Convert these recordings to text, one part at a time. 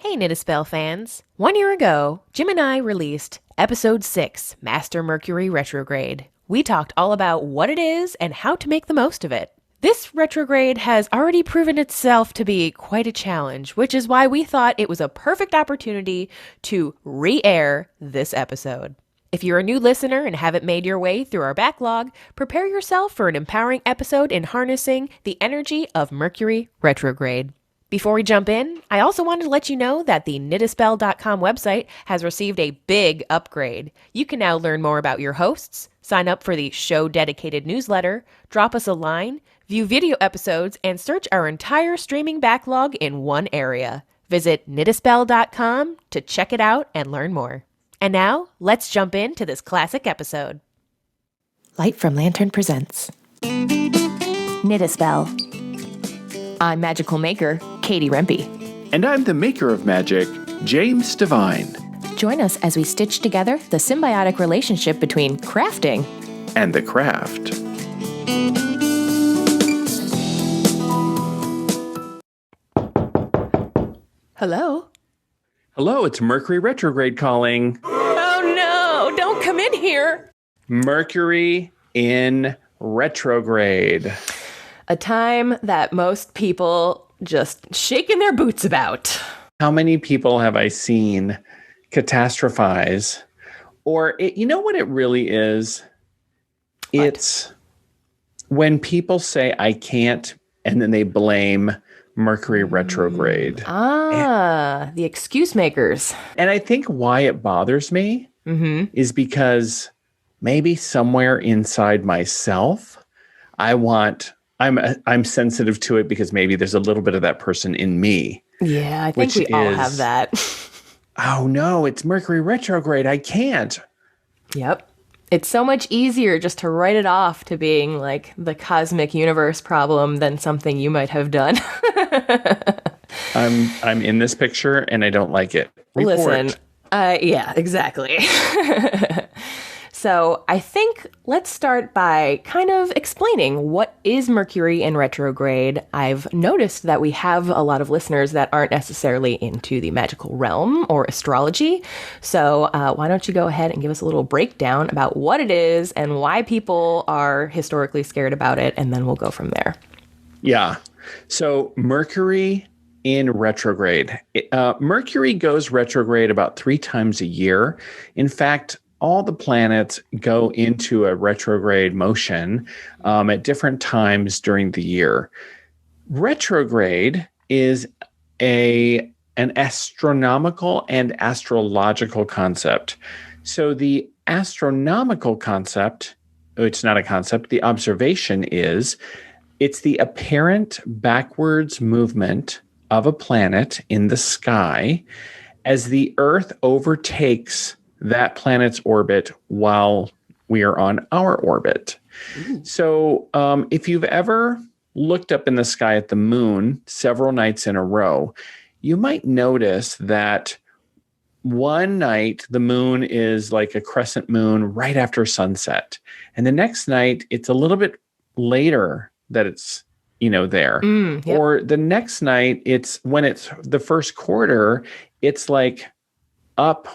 Hey, Knit-a-Spell fans. 1 year ago, Jim and I released Episode 6, Master Mercury Retrograde. We talked all about what it is and how to make the most of it. This retrograde has already proven itself to be quite a challenge, which is why we thought it was a perfect opportunity to re-air this episode. If you're a new listener and haven't made your way through our backlog, prepare yourself for an empowering episode in harnessing the energy of Mercury Retrograde. Before we jump in, I also wanted to let you know that the knitaspell.com website has received a big upgrade. You can now learn more about your hosts, sign up for the show-dedicated newsletter, drop us a line, view video episodes, and search our entire streaming backlog in one area. Visit knitaspell.com to check it out and learn more. And now, let's jump into this classic episode. Light from Lantern presents Knit-a-Spell. I'm Magical Maker, Katie Rempe. And I'm the Maker of Magic, James Devine. Join us as we stitch together the symbiotic relationship between crafting and the craft. Hello? Hello, it's Mercury Retrograde calling. Oh no, don't come in here. Mercury in retrograde. A time that most people just shaking their boots about. How many people have I seen catastrophize? Or, you know what it really is? What? It's when people say, I can't, and then they blame Mercury retrograde. The excuse makers. And I think why it bothers me is because maybe somewhere inside myself, I'm sensitive to it because maybe there's a little bit of that person in me. Yeah, I think we all have that. Oh no, it's Mercury retrograde. I can't. Yep. It's so much easier just to write it off to being like the cosmic universe problem than something you might have done. I'm in this picture and I don't like it. Report. Listen, yeah, exactly. So I think let's start by kind of explaining what is Mercury in retrograde. I've noticed that we have a lot of listeners that aren't necessarily into the magical realm or astrology. So why don't you go ahead and give us a little breakdown about what it is and why people are historically scared about it, and then we'll go from there. Yeah. So Mercury in retrograde. Mercury goes retrograde about 3 times a year. In fact, all the planets go into a retrograde motion at different times during the year. Retrograde is an astronomical and astrological concept. So the astronomical concept, it's not a concept, the observation is, it's the apparent backwards movement of a planet in the sky as the Earth overtakes that planet's orbit while we are on our orbit. Ooh. So if you've ever looked up in the sky at the moon several nights in a row, you might notice that one night the moon is like a crescent moon right after sunset. And the next night it's a little bit later that it's there. Yep. Or the next night, it's when it's the first quarter, it's like up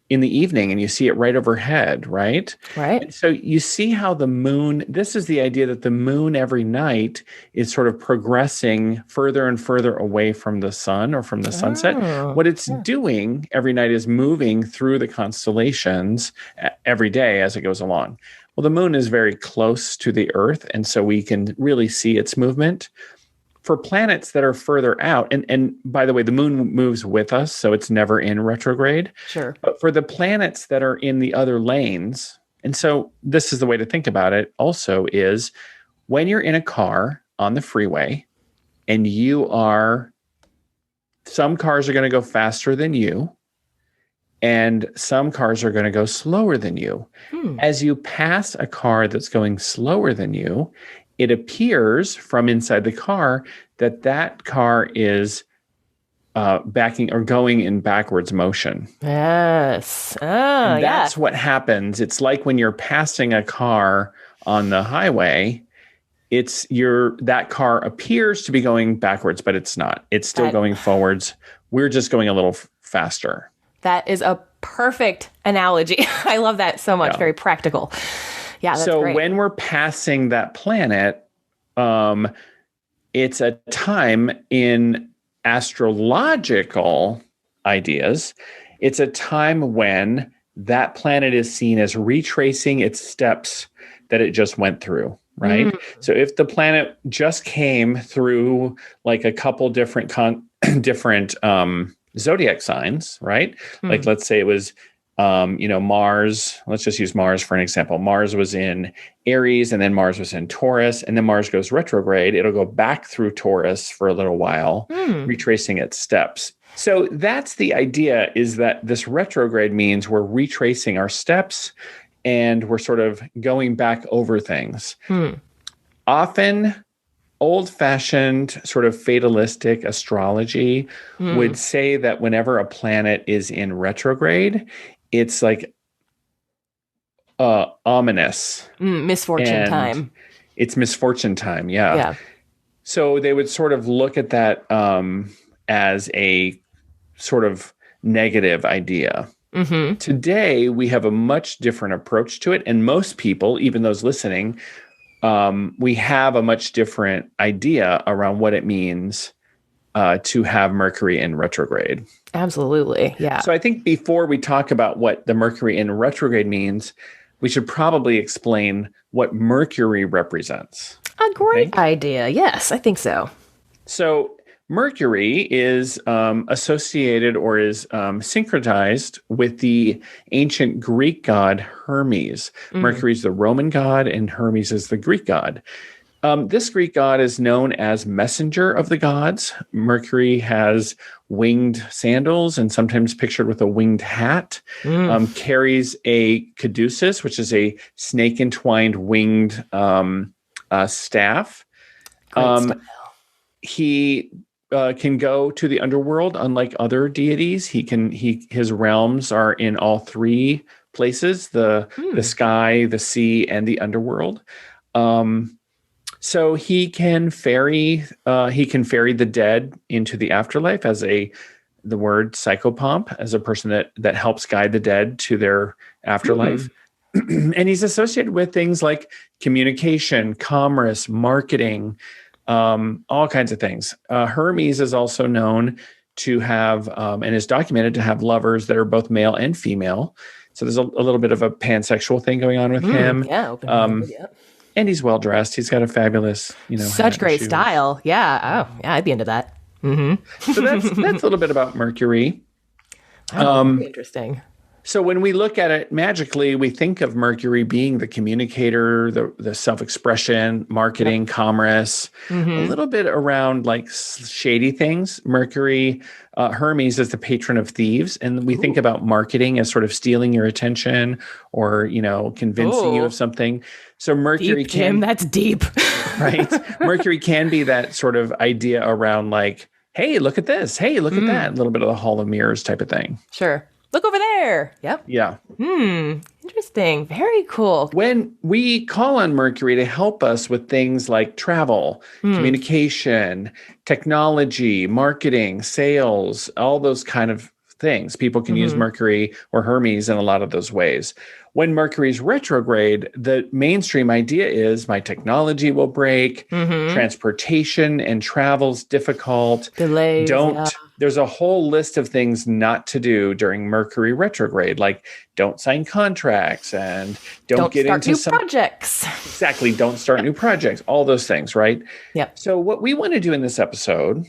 in the evening and you see it right overhead, right? Right. And so you see how the moon, this is the idea that the moon every night is sort of progressing further and further away from the sun or from the sunset. What it's doing every night is moving through the constellations every day as it goes along. Well, the moon is very close to the Earth, and so we can really see its movement. For planets that are further out, and by the way, the moon moves with us, so it's never in retrograde. Sure. But for the planets that are in the other lanes, and so this is the way to think about it also is when you're in a car on the freeway and some cars are going to go faster than you, and some cars are going to go slower than you. As you pass a car that's going slower than you, it appears from inside the car that car is backing or going in backwards motion. Yes. And that's what happens. It's like when you're passing a car on the highway, that car appears to be going backwards, but it's not. It's still going forwards We're just going a little faster. That is a perfect analogy. I love that so much. Yeah. Very practical. Yeah, that's so great. when we're passing that planet, it's a time in astrological ideas. It's a time when that planet is seen as retracing its steps that it just went through, right? So if the planet just came through like a couple different zodiac signs, right? Like let's say it was Mars, let's just use Mars for an example. Mars was in Aries, and then Mars was in Taurus, and then Mars goes retrograde. It'll go back through Taurus for a little while, retracing its steps. So that's the idea, is that this retrograde means we're retracing our steps and we're sort of going back over things. Often, old-fashioned sort of fatalistic astrology would say that whenever a planet is in retrograde, it's like ominous. Misfortune time. It's misfortune time, yeah. So they would sort of look at that as a sort of negative idea. Today, we have a much different approach to it. And most people, even those listening, we have a much different idea around what it means to have Mercury in retrograde. Absolutely. Yeah. So I think before we talk about what the Mercury in retrograde means, we should probably explain what Mercury represents. A great idea. Yes, I think so. So Mercury is associated or is syncretized with the ancient Greek god Hermes. Mercury is the Roman god and Hermes is the Greek god. This Greek god is known as messenger of the gods. Mercury has winged sandals and sometimes pictured with a winged hat, carries a caduceus, which is a snake entwined winged staff. He can go to the underworld, unlike other deities. His realms are in all three places: the sky, the sea, and the underworld. So he can ferry the dead into the afterlife as the word psychopomp, as a person that helps guide the dead to their afterlife. And he's associated with things like communication, commerce, marketing, all kinds of things. Hermes is also known to have, and is documented to have lovers that are both male and female. So there's a little bit of a pansexual thing going on with him. Yeah, open-minded, yeah. And he's well dressed. He's got a fabulous, such great style. Yeah. Oh, yeah. I'd be into that. So that's a little bit about Mercury. Very interesting. So when we look at it magically, we think of Mercury being the communicator, the self-expression, marketing, commerce, a little bit around like shady things. Mercury, Hermes is the patron of thieves. And we think about marketing as sort of stealing your attention or, convincing you of something. So Mercury deep, Jim, that's deep. Right? Mercury can be that sort of idea around like, hey, look at this. Hey, look at that. A little bit of the Hall of Mirrors type of thing. Sure. Look over there. Yep. Yeah. Interesting. Very cool. When we call on Mercury to help us with things like travel, communication, technology, marketing, sales, all those kind of things, people can use Mercury or Hermes in a lot of those ways. When Mercury's retrograde, the mainstream idea is my technology will break, transportation and travel's difficult. Delays. There's a whole list of things not to do during Mercury retrograde, like don't sign contracts and don't get start into new projects. Exactly. Don't start new projects, all those things, right? Yep. So what we want to do in this episode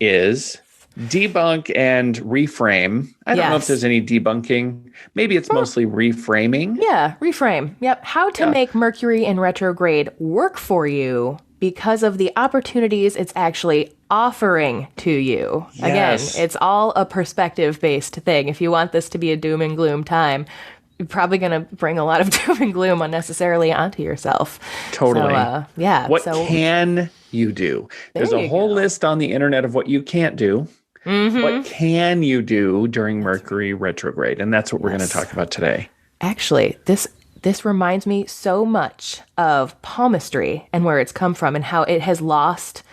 is debunk and reframe. I don't know if there's any debunking. Maybe it's mostly reframing. Yeah, reframe. Yep. How to make Mercury in retrograde work for you because of the opportunities it's actually offering to you. Yes. Again, it's all a perspective-based thing. If you want this to be a doom and gloom time, you're probably going to bring a lot of doom and gloom unnecessarily onto yourself. Totally. So, What can you do? There's a whole list on the internet of what you can't do. What can you do during Mercury retrograde? And that's what we're going to talk about today. Actually, this reminds me so much of palmistry and where it's come from and how it has lost,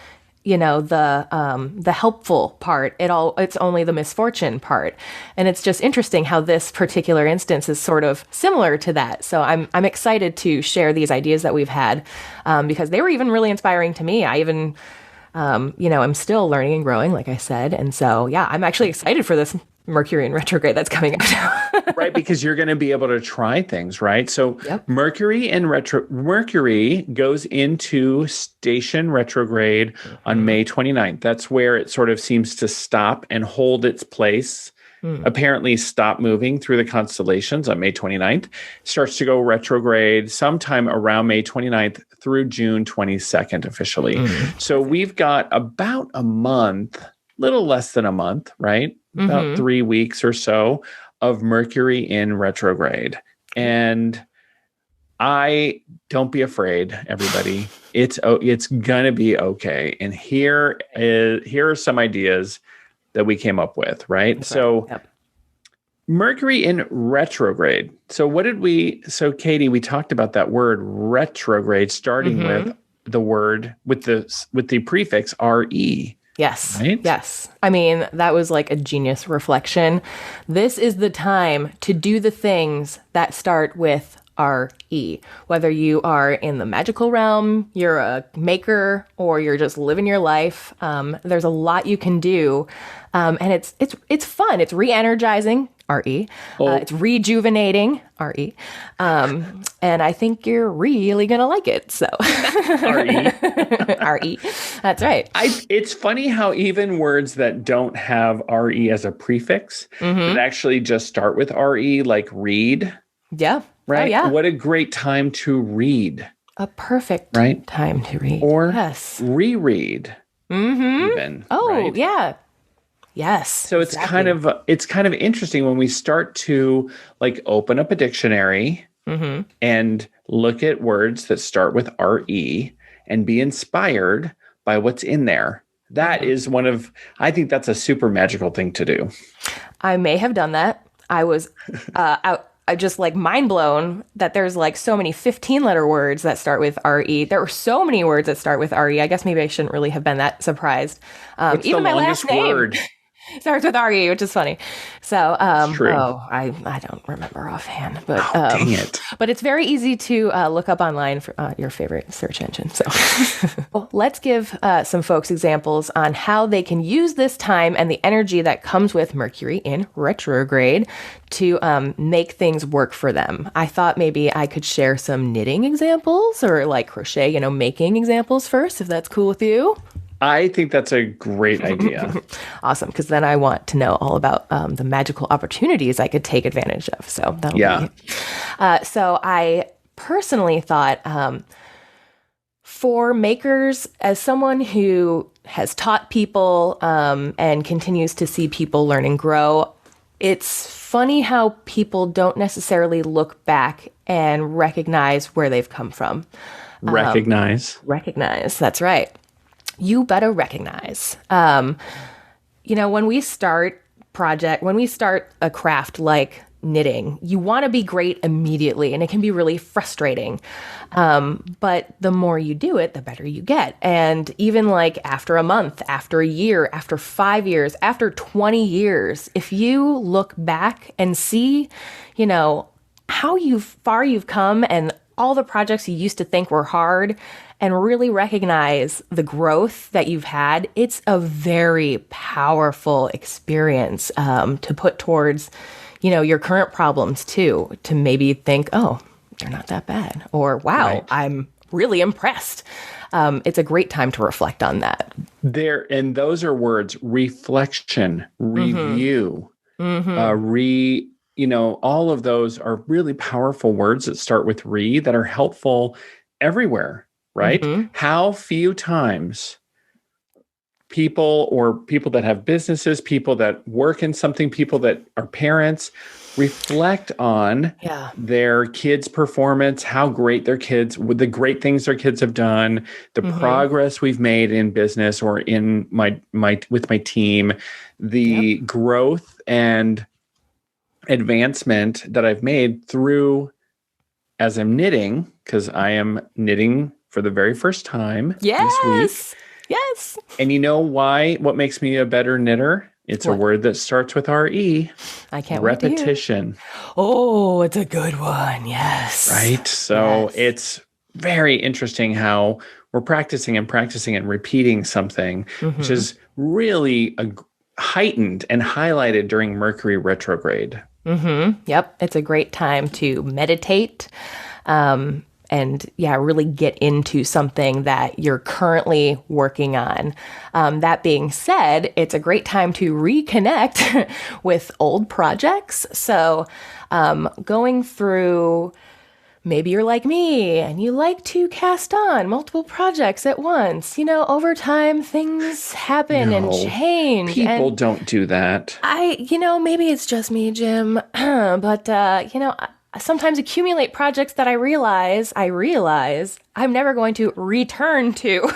the helpful part. It's only the misfortune part. And it's just interesting how this particular instance is sort of similar to that. So I'm excited to share these ideas that we've had, because they were even really inspiring to me. I even, I'm still learning and growing, like I said. And so, yeah, I'm actually excited for this Mercury in retrograde that's coming up now. Right, because you're going to be able to try things, right? So Mercury goes into station retrograde on May 29th. That's where it sort of seems to stop and hold its place. Apparently stop moving through the constellations on May 29th. Starts to go retrograde sometime around May 29th through June 22nd officially. So we've got about a month, little less than a month, right? About 3 weeks or so of Mercury in retrograde. And don't be afraid, everybody. It's gonna be okay. And here are some ideas that we came up with, right? That's so right. Mercury in retrograde. So Katie, we talked about that word retrograde, starting with the word with the prefix RE. Yes. Right? Yes. I mean, that was like a genius reflection. This is the time to do the things that start with RE. Whether you are in the magical realm, you're a maker, or you're just living your life, there's a lot you can do. And it's fun. It's re-energizing, RE. It's rejuvenating, RE. And I think you're really going to like it. So RE. RE. That's right. It's funny how even words that don't have RE as a prefix, that actually just start with RE, like read. Yeah. Right? Oh, yeah. What a great time to read. A perfect time to read. Or reread. Even. Oh, right? Yeah. Yes. So it's kind of interesting when we start to like open up a dictionary and look at words that start with RE and be inspired by what's in there. That is I think that's a super magical thing to do. I may have done that. I was I just like mind blown that there's like so many 15-letter words that start with RE. There were so many words that start with RE. I guess maybe I shouldn't really have been that surprised. Even my last name starts with RE, which is funny. So, true. I don't remember offhand, but dang it. But it's very easy to look up online for your favorite search engine. So, well, let's give some folks examples on how they can use this time and the energy that comes with Mercury in retrograde to make things work for them. I thought maybe I could share some knitting examples or like crochet, making examples first, if that's cool with you. I think that's a great idea. Awesome, because then I want to know all about the magical opportunities I could take advantage of. So that'll be. So I personally thought for makers, as someone who has taught people and continues to see people learn and grow, it's funny how people don't necessarily look back and recognize where they've come from. Recognize, that's right. You better recognize. When we start a craft like knitting, you want to be great immediately, and it can be really frustrating. But the more you do it, the better you get. And even like after a month, after a year, after 5 years, after 20 years, if you look back and see, how far you've come and all the projects you used to think were hard, and really recognize the growth that you've had, it's a very powerful experience to put towards, your current problems too, to maybe think, oh, they're not that bad, or wow, right. I'm really impressed. It's a great time to reflect on that. And those are words: reflection, review, all of those are really powerful words that start with re that are helpful everywhere. Right? How few times people that have businesses, people that work in something, people that are parents reflect on their kids' performance, how great the great things their kids have done, the progress we've made in business or in with my team, the growth and advancement that I've made through as I'm knitting, because I am knitting for the very first time this week. Yes. And you know why? What makes me a better knitter? It's a What? word that starts with R-E. I can't wait to hear. Repetition. Oh, it's a good one. Yes. Right? So Yes. it's very interesting how we're practicing and repeating something, which Mm-hmm. is really heightened and highlighted during Mercury retrograde. Mm-hmm. Yep. It's a great time to meditate. And yeah, really get into something that you're currently working on. That being said, it's a great time to reconnect with old projects. So, going through, maybe you're like me and you like to cast on multiple projects at once. Over time, things happen and No, change. people And don't do that. maybe it's just me, Jim, but, I sometimes accumulate projects that I realize I'm never going to return to.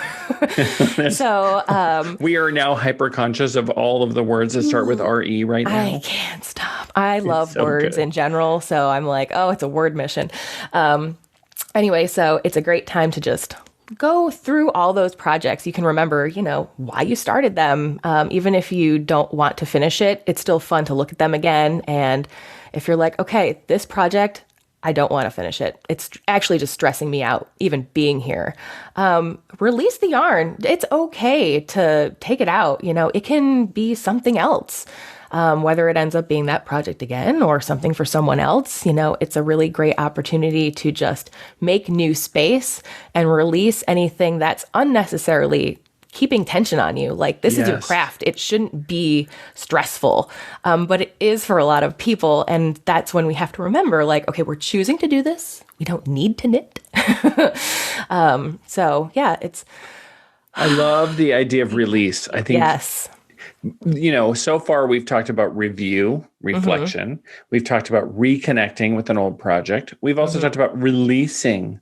So, We are now hyper conscious of all of the words that start with RE right I now. can't stop. I It's love so words good. in general. So I'm like, oh, it's a word mission. Anyway, so it's a great time to just go through all those projects. You can remember, why you started them. Even if you don't want to finish it, it's still fun to look at them again. And if you're like, okay, this project, I don't want to finish it. It's actually just stressing me out, even being here. Release the yarn. It's okay to take it out. It can be something else. Whether it ends up being that project again or something for someone else, it's a really great opportunity to just make new space and release anything that's unnecessarily keeping tension on you. Like, this is your Yes. craft. It shouldn't be stressful, but it is for a lot of people. And that's when we have to remember, like, okay, we're choosing to do this. We don't need to knit. So yeah, it's, I love the idea of release. I think, yes. so far we've talked about review, Mm-hmm. reflection. We've talked about reconnecting with an old project. We've also Mm-hmm. talked about releasing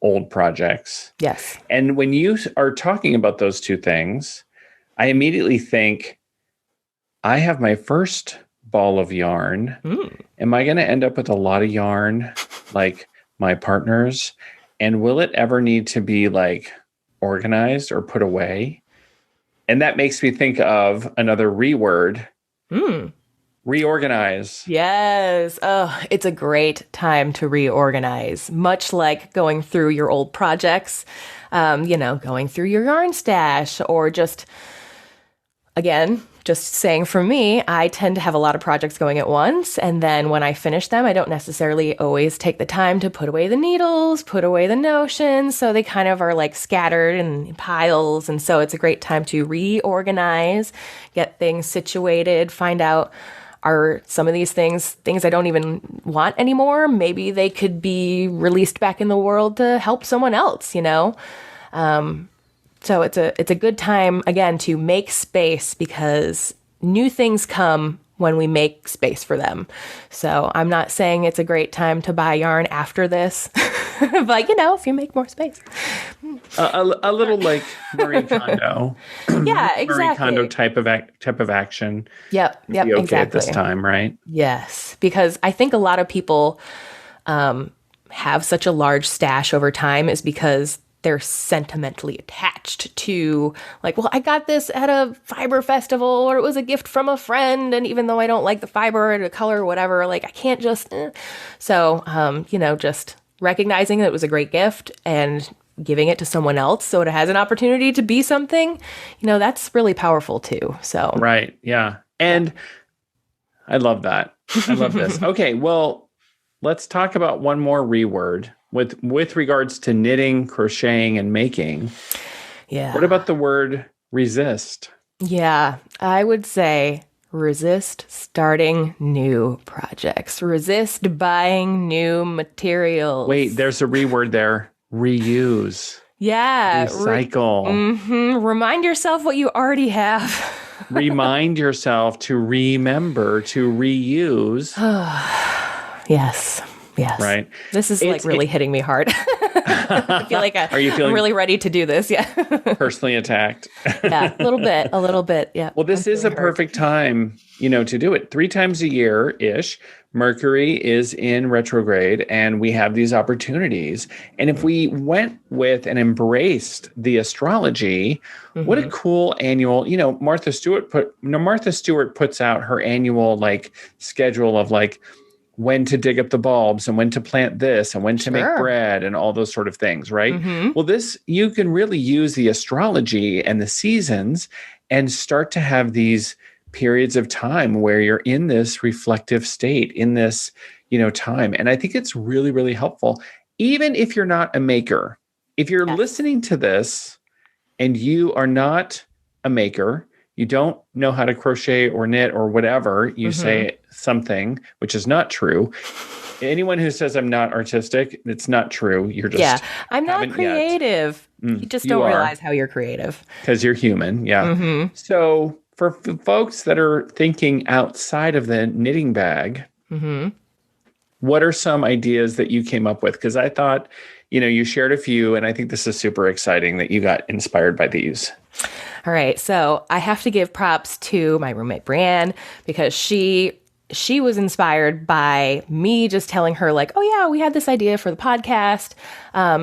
old projects. Yes. And when you are talking about those two things, I immediately think, I have my first ball of yarn. Mm. Am I going to end up with a lot of yarn like my partners? And will it ever need to be like organized or put away? And that makes me think of another reword, Mm. reorganize. Yes. Oh, it's a great time to reorganize, much like going through your old projects, going through your yarn stash, or just saying for me, I tend to have a lot of projects going at once. And then when I finish them, I don't necessarily always take the time to put away the needles, put away the notions. So they kind of are like scattered in piles. And so it's a great time to reorganize, get things situated, find out, are some of these things I don't even want anymore? Maybe they could be released back in the world to help someone else, So it's a good time, again, to make space, because new things come when we make space for them. So I'm not saying it's a great time to buy yarn after this, but if you make more space. A little like Marie Kondo, Yeah, Marie Kondo exactly. type of action Yep, would be yep, okay at this exactly. time, right? Yes, because I think a lot of people have such a large stash over time is because they're sentimentally attached to, like, well, I got this at a fiber festival, or it was a gift from a friend, and even though I don't like the fiber or the color or whatever, like, I can't just So just recognizing that it was a great gift and giving it to someone else so it has an opportunity to be something, that's really powerful too. So Right. Yeah. And I love that. I love this. Okay. Well, let's talk about one more reword with regards to knitting, crocheting, and making. yeah. What about the word resist? Yeah, I would say resist starting new projects. Resist buying new materials. Wait, there's a reword there. Reuse, Yeah. recycle. Remind yourself what you already have. Remind yourself to remember to reuse. Yes. Yes. right? This is like really hitting me hard. I feel like Are you feeling I'm really ready to do this. Yeah. personally attacked? Yeah. A little bit. Yeah. Well, I'm this is a feeling hurt. perfect time, to do it. 3 times a year ish, Mercury is in retrograde and we have these opportunities. And if we went with and embraced the astrology, what a cool annual, Martha Stewart puts out her annual like schedule of like when to dig up the bulbs and when to plant this and when to make Sure. bread and all those sort of things, right? Well, you can really use the astrology and the seasons and start to have these periods of time where you're in this reflective state, in this, time. And I think it's really, really helpful. Even if you're not a maker, if you're listening to this and you are not a maker, you don't know how to crochet or knit or whatever, you say something, which is not true. Anyone who says I'm not artistic, it's not true. You're just I'm not creative. You just don't realize how you're creative. Because you're human. Yeah. So for folks that are thinking outside of the knitting bag, what are some ideas that you came up with? Because I thought, you shared a few, and I think this is super exciting that you got inspired by these. All right. So I have to give props to my roommate, Brienne, because she was inspired by me just telling her like, oh yeah, we had this idea for the podcast,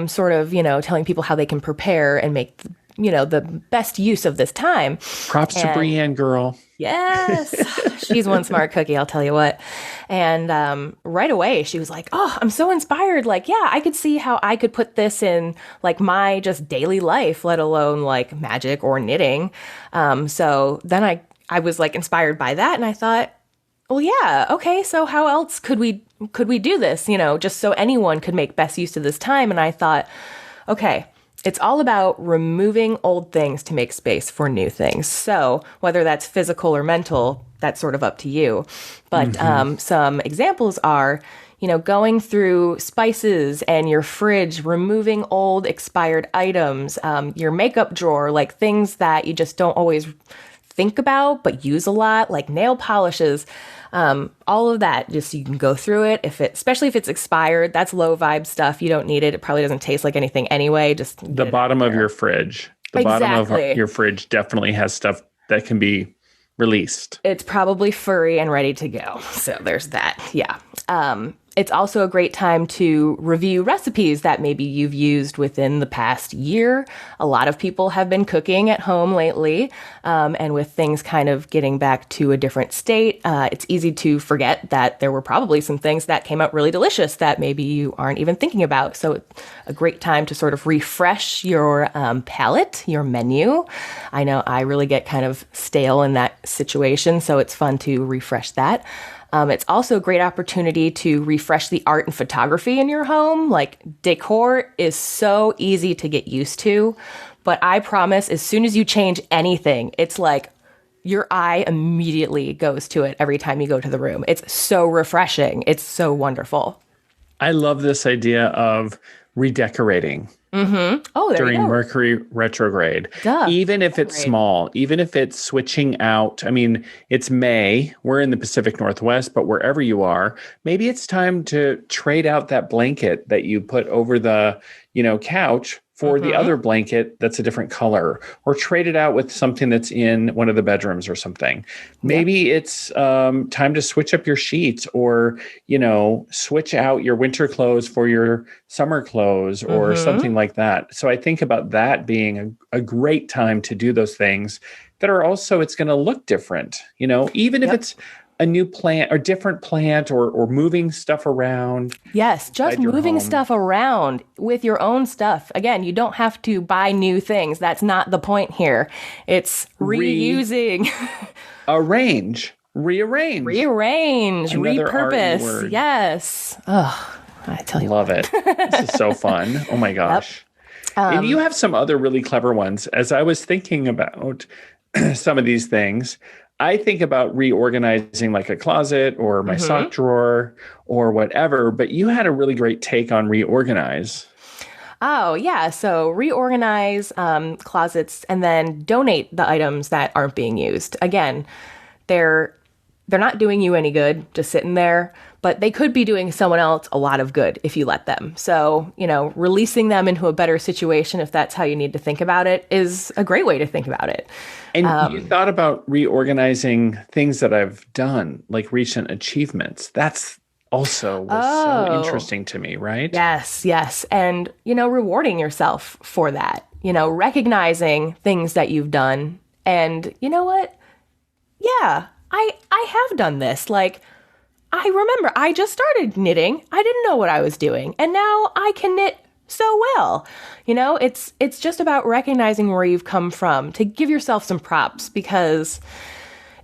sort of, telling people how they can prepare and make, the best use of this time. Props to Brienne, girl. Yes. She's one smart cookie, I'll tell you what. And right away, she was like, oh, I'm so inspired. Like, yeah, I could see how I could put this in like my just daily life, let alone like magic or knitting. So then I was like inspired by that. And I thought, well, yeah, okay, so how else could we do this, just so anyone could make best use of this time? And I thought, okay, it's all about removing old things to make space for new things. So whether that's physical or mental, that's sort of up to you. But some examples are, going through spices and your fridge, removing old expired items, your makeup drawer, like things that you just don't always think about but use a lot, like nail polishes. All of that, just you can go through it. Especially if it's expired, that's low vibe stuff. You don't need it. It probably doesn't taste like anything anyway. Just the bottom of your fridge. The bottom of your fridge definitely has stuff that can be released. It's probably furry and ready to go. So there's that. Yeah. It's also a great time to review recipes that maybe you've used within the past year. A lot of people have been cooking at home lately, and with things kind of getting back to a different state, it's easy to forget that there were probably some things that came out really delicious that maybe you aren't even thinking about. So it's a great time to sort of refresh your palette, your menu. I know I really get kind of stale in that situation, so it's fun to refresh that. It's also a great opportunity to refresh the art and photography in your home. Like, decor is so easy to get used to, but I promise as soon as you change anything, it's like your eye immediately goes to it every time you go to the room. It's so refreshing. It's so wonderful. I love this idea of redecorating. Oh, during Mercury retrograde. Duh. Even if it's small, even if it's switching out. I mean, it's May. We're in the Pacific Northwest, but wherever you are, maybe it's time to trade out that blanket that you put over the, couch for the other blanket that's a different color, or trade it out with something that's in one of the bedrooms or something. Maybe it's time to switch up your sheets, or, switch out your winter clothes for your summer clothes or something like that. So I think about that being a great time to do those things that are also, it's going to look different, even if it's a new plant or different plant, or moving stuff around. Yes, just moving stuff around with your own stuff. Again, you don't have to buy new things. That's not the point here. It's reusing. Rearrange, another repurpose. Yes. Oh, I tell you. Love it. This is so fun. Oh my gosh. And you have some other really clever ones. As I was thinking about some of these things, I think about reorganizing like a closet or my sock drawer or whatever, but you had a really great take on reorganize. Oh, yeah. So reorganize closets and then donate the items that aren't being used. Again, they're they're not doing you any good just sitting there, but they could be doing someone else a lot of good if you let them. So, releasing them into a better situation, if that's how you need to think about it, is a great way to think about it. And you thought about reorganizing things that I've done, like recent achievements. That's also was so interesting to me, right? Yes, yes. And, rewarding yourself for that, recognizing things that you've done. And you know what? Yeah, I have done this. Like, I remember I just started knitting. I didn't know what I was doing. And now I can knit so well. It's just about recognizing where you've come from, to give yourself some props, because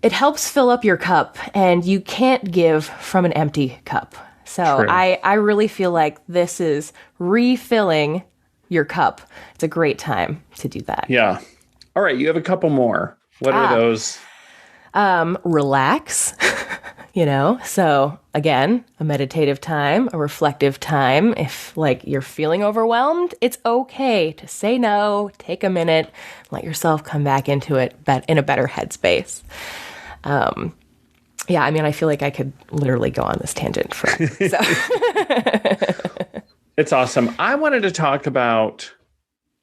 it helps fill up your cup, and you can't give from an empty cup. So True. I really feel like this is refilling your cup. It's a great time to do that. Yeah. All right. You have a couple more. What are those? Relax. So again, a meditative time, a reflective time. If you're feeling overwhelmed, it's okay to say no, take a minute, let yourself come back into it, but in a better headspace. I feel like I could literally go on this tangent forever. So. It's awesome. I wanted to talk about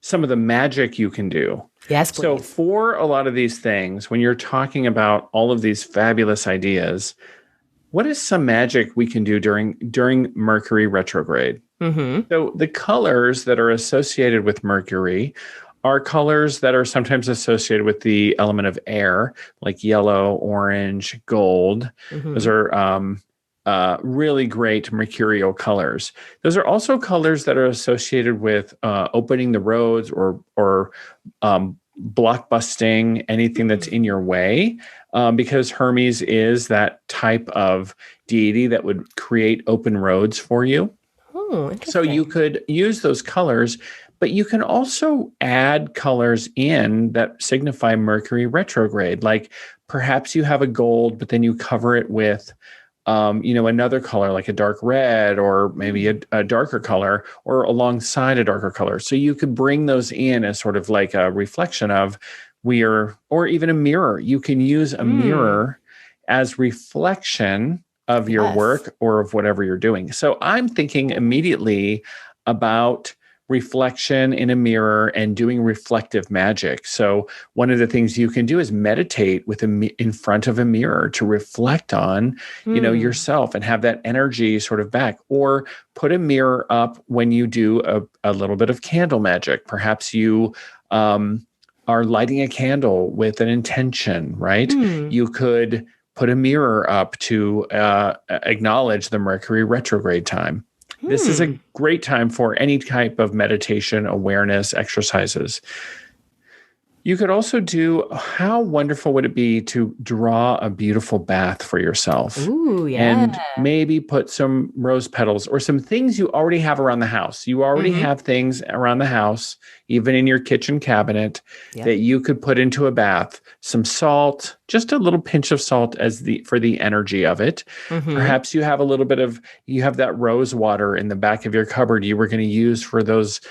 some of the magic you can do. Yes, please. So for a lot of these things, when you're talking about all of these fabulous ideas, what is some magic we can do during Mercury retrograde? Mm-hmm. So the colors that are associated with Mercury are colors that are sometimes associated with the element of air, like yellow, orange, gold. Mm-hmm. Those are really great mercurial colors. Those are also colors that are associated with opening the roads or blockbusting anything that's in your way, because Hermes is that type of deity that would create open roads for you. Oh, interesting. So you could use those colors, but you can also add colors in that signify Mercury retrograde. Like perhaps you have a gold, but then you cover it with another color like a dark red, or maybe a darker color, or alongside a darker color. So you could bring those in as sort of like a reflection of or even a mirror. You can use a mirror as reflection of your work or of whatever you're doing. So I'm thinking immediately about reflection in a mirror and doing reflective magic. So one of the things you can do is meditate in front of a mirror to reflect on, yourself and have that energy sort of back, or put a mirror up when you do a little bit of candle magic. Perhaps you are lighting a candle with an intention, right? You could put a mirror up to acknowledge the Mercury retrograde time. This is a great time for any type of meditation, awareness, exercises. You could also do, how wonderful would it be to draw a beautiful bath for yourself? Ooh, yeah. And maybe put some rose petals or some things you already have around the house. You already have things around the house, even in your kitchen cabinet, that you could put into a bath. Some salt, just a little pinch of salt for the energy of it. Perhaps you have you have that rose water in the back of your cupboard you were going to use for those,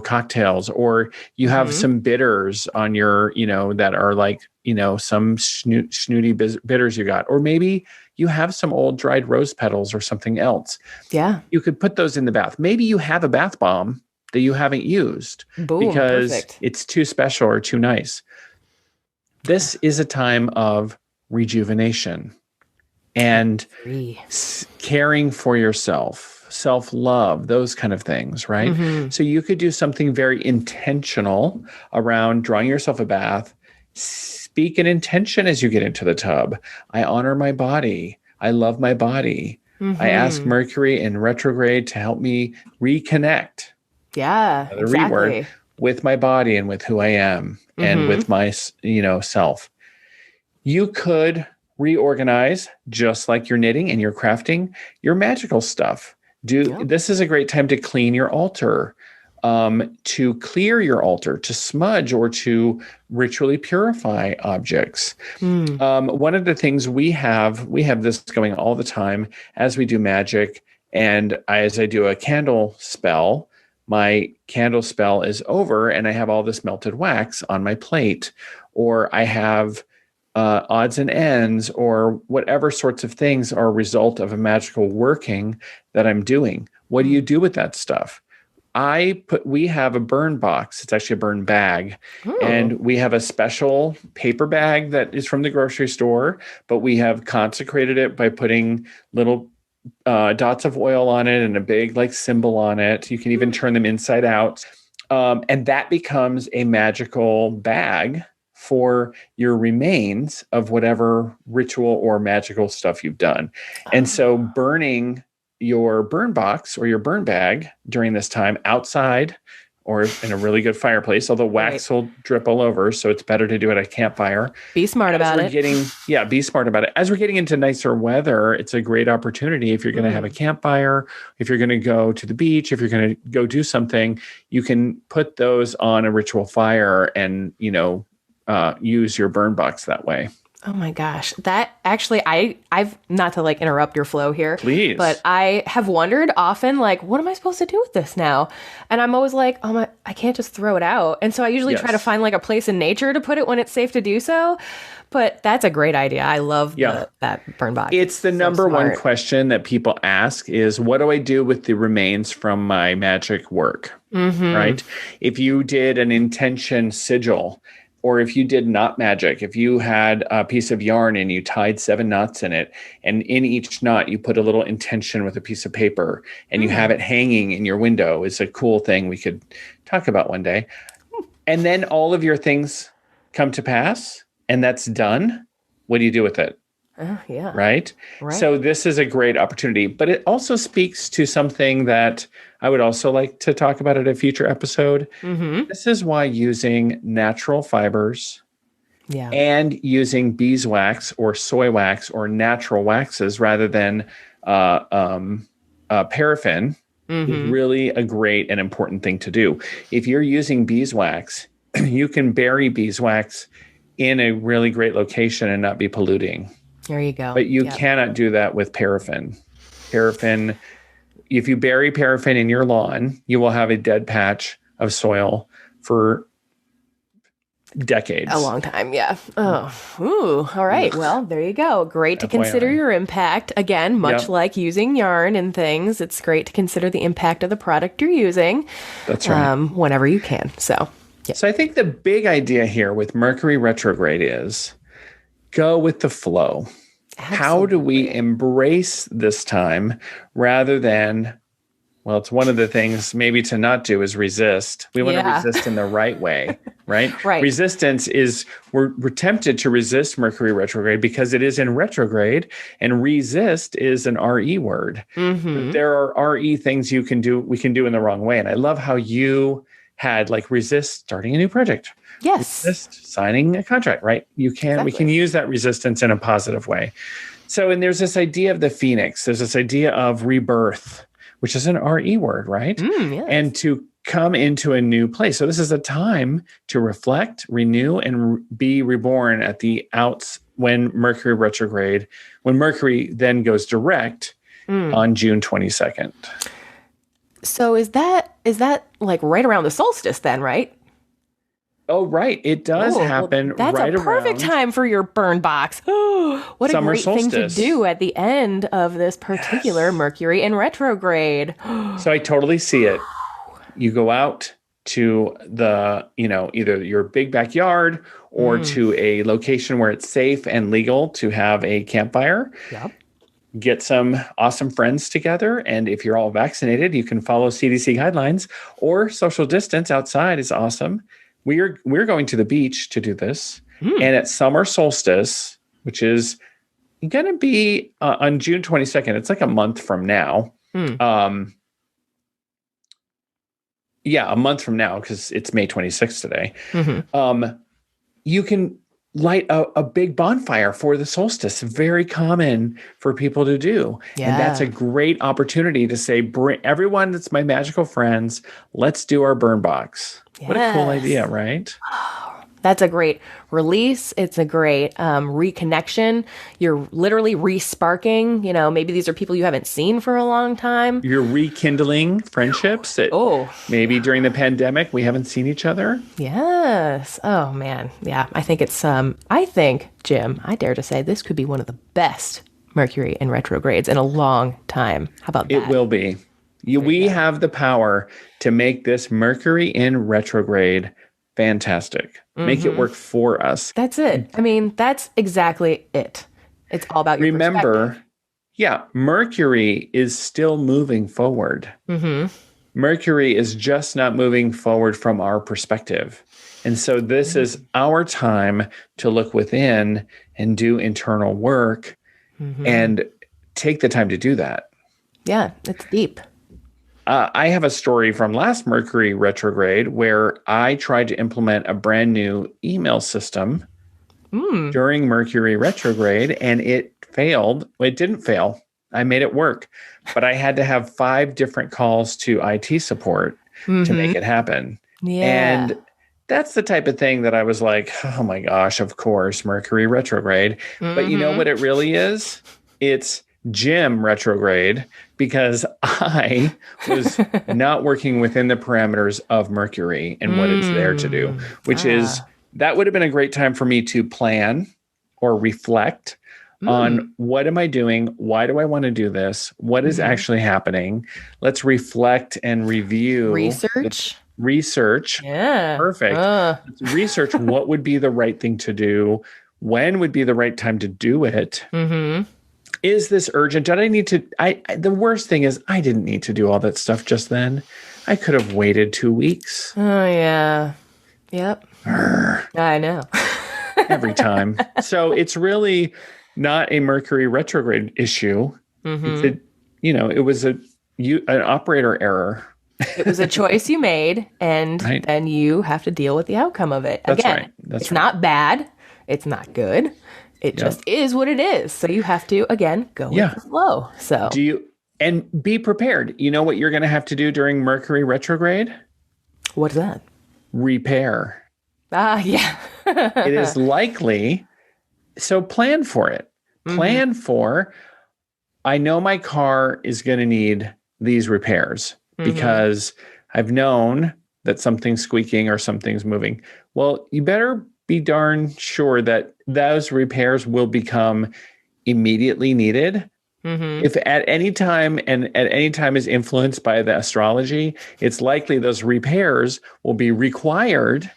cocktails, or you have some bitters on your, that are like, some snooty bitters you got, or maybe you have some old dried rose petals or something else. Yeah. You could put those in the bath. Maybe you have a bath bomb that you haven't used because it's too special or too nice. This is a time of rejuvenation and caring for yourself, self-love, those kind of things, right? So you could do something very intentional around drawing yourself a bath. Speak an intention as you get into the tub. I honor my body. I love my body. I ask Mercury in retrograde to help me reconnect. Yeah, exactly. With my body and with who I am and with my, self. You could reorganize, just like your knitting and your crafting, your magical stuff. This is a great time to clean your altar, to clear your altar, to smudge, or to ritually purify objects. One of the things we have this going all the time as we do magic, and as I do a candle spell, my candle spell is over and I have all this melted wax on my plate, or I have odds and ends or whatever sorts of things are a result of a magical working that I'm doing. What do you do with that stuff? We have a burn box. It's actually a burn bag. And we have a special paper bag that is from the grocery store, but we have consecrated it by putting little dots of oil on it and a big like symbol on it. You can even turn them inside out. And that becomes a magical bag for your remains of whatever ritual or magical stuff you've done. And so burning your burn box or your burn bag during this time outside or in a really good fireplace, although wax will drip all over. So it's better to do it at a campfire. Be smart about it. Be smart about it. As we're getting into nicer weather, it's a great opportunity. If you're going to have a campfire, if you're going to go to the beach, if you're going to go do something, you can put those on a ritual fire and, use your burn box that way. Oh my gosh. That actually, I've not to like interrupt your flow here. Please. But I have wondered often, like, what am I supposed to do with this now? And I'm always like, I can't just throw it out. And so I usually try to find like a place in nature to put it when it's safe to do so. But that's a great idea. I love that burn box. It's the number one question that people ask is, what do I do with the remains from my magic work? Right? If you did an intention sigil, or if you did knot magic, if you had a piece of yarn and you tied 7 knots in it, and in each knot you put a little intention with a piece of paper, and you have it hanging in your window, is a cool thing we could talk about one day. And then all of your things come to pass, and that's done. What do you do with it? Right? So this is a great opportunity, but it also speaks to something that I would also like to talk about at a future episode. This is why using natural fibers and using beeswax or soy wax or natural waxes rather than paraffin is really a great and important thing to do. If you're using beeswax, you can bury beeswax in a really great location and not be polluting. There you go. But you cannot do that with paraffin. Paraffin, if you bury paraffin in your lawn, you will have a dead patch of soil for decades. A long time, yeah. All right. Well, there you go. Great to consider your impact. Again, much like using yarn and things, it's great to consider the impact of the product you're using. That's right. Whenever you can. So I think the big idea here with Mercury retrograde is go with the flow. Absolutely. How do we embrace this time rather than, well, it's one of the things maybe to not do is resist. We want to resist in the right way, right? Resistance is, we're tempted to resist Mercury retrograde because it is in retrograde, and resist is an RE word. There are RE things we can do in the wrong way. And I love how you had like resist starting a new project. Yes. Resist signing a contract, right? We can use that resistance in a positive way. So, and there's this idea of the phoenix. There's this idea of rebirth, which is an RE word, right? Yes. And to come into a new place. So this is a time to reflect, renew, and be reborn at the outs when Mercury retrograde, when Mercury then goes direct on June 22nd. So is that like right around the solstice then, right? Oh, right. It does happen that's right around. That's a perfect time for your burn box. What a great thing to do at the end of this particular Mercury in retrograde. So I totally see it. You go out to the, either your big backyard or to a location where it's safe and legal to have a campfire. Yep. Get some awesome friends together. And if you're all vaccinated, you can follow CDC guidelines, or social distance outside is awesome. We're going to the beach to do this. And at summer solstice, which is going to be on June 22nd, it's like a month from now. A month from now, because it's May 26th today. You can light a big bonfire for the solstice. Very common for people to do. Yeah. And that's a great opportunity to say, bring everyone that's my magical friends, let's do our burn box. Yes. What a cool idea, right? That's a great release. It's a great reconnection. You're literally re-sparking. Maybe these are people you haven't seen for a long time. You're rekindling friendships that maybe during the pandemic we haven't seen each other. Yes. Oh, man. Yeah, I think Jim, I dare to say this could be one of the best Mercury in retrogrades in a long time. How about that? It will be. We have the power to make this Mercury in retrograde fantastic. Make it work for us. That's it. I mean, that's exactly it. It's all about your perspective. Mercury is still moving forward. Mercury is just not moving forward from our perspective. And so this is our time to look within and do internal work and take the time to do that. Yeah, it's deep. I have a story from last Mercury retrograde where I tried to implement a brand new email system during Mercury retrograde, and it failed. Well, it didn't fail. I made it work, but I had to have 5 different calls to IT support to make it happen. Yeah. And that's the type of thing that I was like, oh my gosh, of course, Mercury retrograde. But you know what it really is? It's Jim retrograde, because I was not working within the parameters of Mercury and what it's there to do, which is, that would have been a great time for me to plan or reflect on what am I doing? Why do I want to do this? What is actually happening? Let's reflect and review. Research. Yeah. Perfect. Let's research what would be the right thing to do. When would be the right time to do it? Is this urgent? Did I need to? The worst thing is I didn't need to do all that stuff just then. I could have waited 2 weeks. Oh, yeah. Yep. I know. Every time. So it's really not a Mercury retrograde issue. It's it was an operator error. It was a choice you made, and then you have to deal with the outcome of it. That's Again, right. It's not bad. It's not good. It just is what it is. So you have to, again, go with the flow. So and be prepared. You know what you're going to have to do during Mercury retrograde? What's that? Repair. Yeah. It is likely. So plan for it. Plan for, I know my car is going to need these repairs because I've known that something's squeaking or something's moving. Well, you better be darn sure that those repairs will become immediately needed. If at any time is influenced by the astrology, it's likely those repairs will be required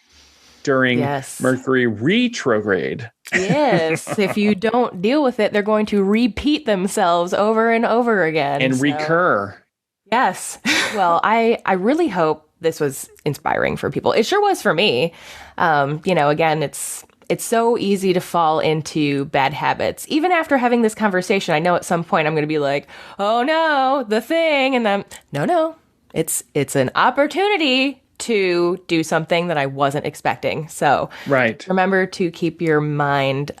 during Mercury retrograde. Yes. If you don't deal with it, they're going to repeat themselves over and over again. And recur. Yes. Well, I really hope this was inspiring for people. It sure was for me. Again, it's so easy to fall into bad habits. Even after having this conversation, I know at some point I'm going to be like, oh no, the thing. And then, no, it's an opportunity to do something that I wasn't expecting. So remember to keep your mind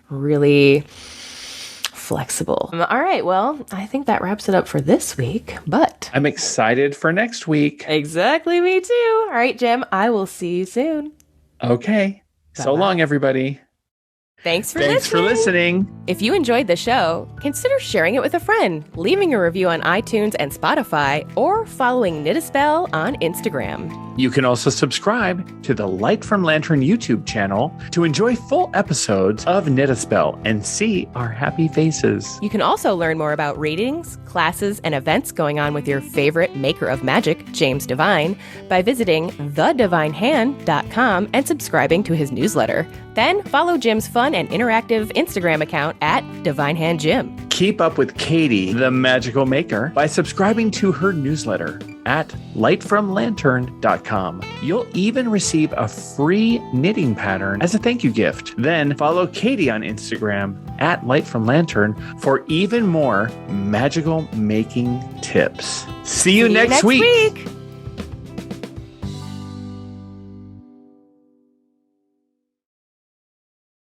really flexible. All right. Well, I think that wraps it up for this week, but I'm excited for next week. Exactly. Me too. All right, Jim, I will see you soon. Okay. Bye-bye. So long, everybody. Thanks for listening. If you enjoyed the show, consider sharing it with a friend, leaving a review on iTunes and Spotify, or following Knit a Spell on Instagram. You can also subscribe to the Light from Lantern YouTube channel to enjoy full episodes of Knit a Spell and see our happy faces. You can also learn more about readings, classes, and events going on with your favorite maker of magic, James Devine, by visiting thedivinehand.com and subscribing to his newsletter. Then follow Jim's fun and interactive Instagram account at DivineHandJim. Keep up with Katie, the magical maker, by subscribing to her newsletter at lightfromlantern.com. You'll even receive a free knitting pattern as a thank you gift. Then follow Katie on Instagram at lightfromlantern for even more magical making tips. See you next week.